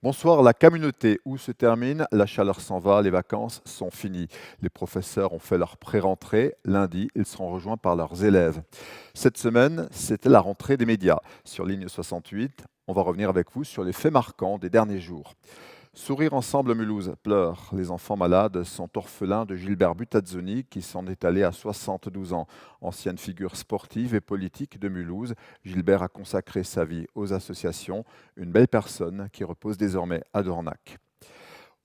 Bonsoir, la communauté. Où se termine? La chaleur s'en va, les vacances sont finies. Les professeurs ont fait leur pré-rentrée. Lundi, ils seront rejoints par leurs élèves. Cette semaine, c'était la rentrée des médias. Sur Ligne 68, on va revenir avec vous sur les faits marquants des derniers jours. Sourire ensemble Mulhouse pleure. Les enfants malades sont orphelins de Gilbert Butazzoni qui s'en est allé à 72 ans. Ancienne figure sportive et politique de Mulhouse, Gilbert a consacré sa vie aux associations, une belle personne qui repose désormais à Dornac.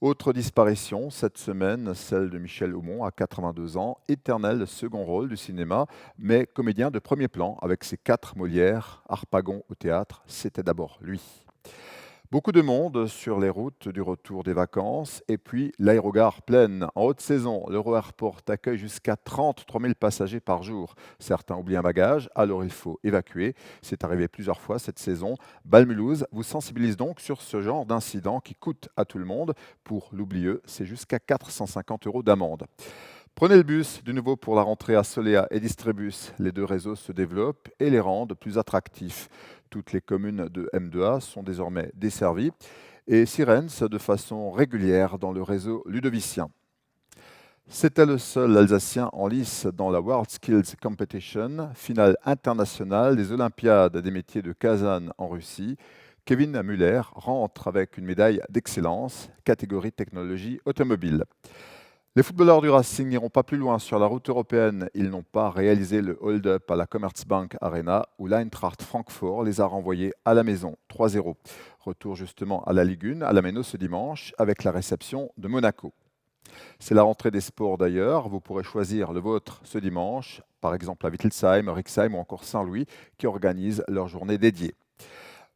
Autre disparition cette semaine, celle de Michel Aumont à 82 ans, éternel second rôle du cinéma, mais comédien de premier plan avec ses 4 Molières, Harpagon au théâtre, c'était d'abord lui. Beaucoup de monde sur les routes du retour des vacances et puis l'aérogare pleine. En haute saison, l'Euro-Airport accueille jusqu'à 33 000 passagers par jour. Certains oublient un bagage, alors il faut évacuer. C'est arrivé plusieurs fois cette saison. Balmulhouse vous sensibilise donc sur ce genre d'incident qui coûte à tout le monde. Pour l'oublieux, c'est jusqu'à 450 € d'amende. Prenez le bus de nouveau pour la rentrée à Solea et Distribus. Les deux réseaux se développent et les rendent plus attractifs. Toutes les communes de M2A sont désormais desservies et Sirens de façon régulière dans le réseau ludovicien. C'était le seul Alsacien en lice dans la World Skills Competition, finale internationale des Olympiades des métiers de Kazan en Russie. Kevin Muller rentre avec une médaille d'excellence, catégorie technologie automobile. Les footballeurs du Racing n'iront pas plus loin sur la route européenne. Ils n'ont pas réalisé le hold-up à la Commerzbank Arena où l'Eintracht Francfort les a renvoyés à la maison, 3-0. Retour justement à la Ligue 1, à la Méno ce dimanche, avec la réception de Monaco. C'est la rentrée des sports d'ailleurs. Vous pourrez choisir le vôtre ce dimanche, par exemple à Wittelsheim, Rixheim ou encore Saint-Louis, qui organisent leur journée dédiée.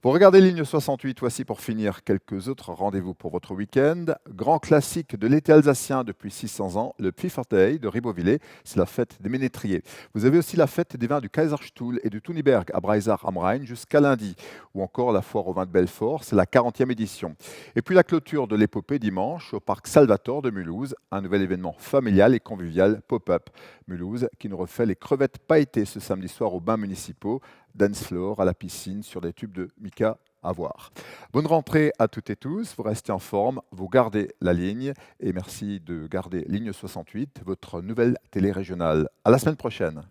Vous regardez Ligne 68, voici pour finir quelques autres rendez-vous pour votre week-end. Grand classique de l'été alsacien depuis 600 ans, le Pfiffertei de Ribeauvillé, c'est la fête des ménétriers. Vous avez aussi la fête des vins du Kaiserstuhl et du Thuniberg à Breisach am Rhein jusqu'à lundi, ou encore la foire au vin de Belfort, c'est la 40e édition. Et puis la clôture de l'épopée dimanche au parc Salvatore de Mulhouse, un nouvel événement familial et convivial pop-up. Mulhouse qui nous refait les crevettes pailletées ce samedi soir aux bains municipaux, dance floor à la piscine sur des tubes de mica à voir. Bonne rentrée à toutes et tous, vous restez en forme, vous gardez la ligne et merci de garder Ligne 68, votre nouvelle télé régionale. À la semaine prochaine.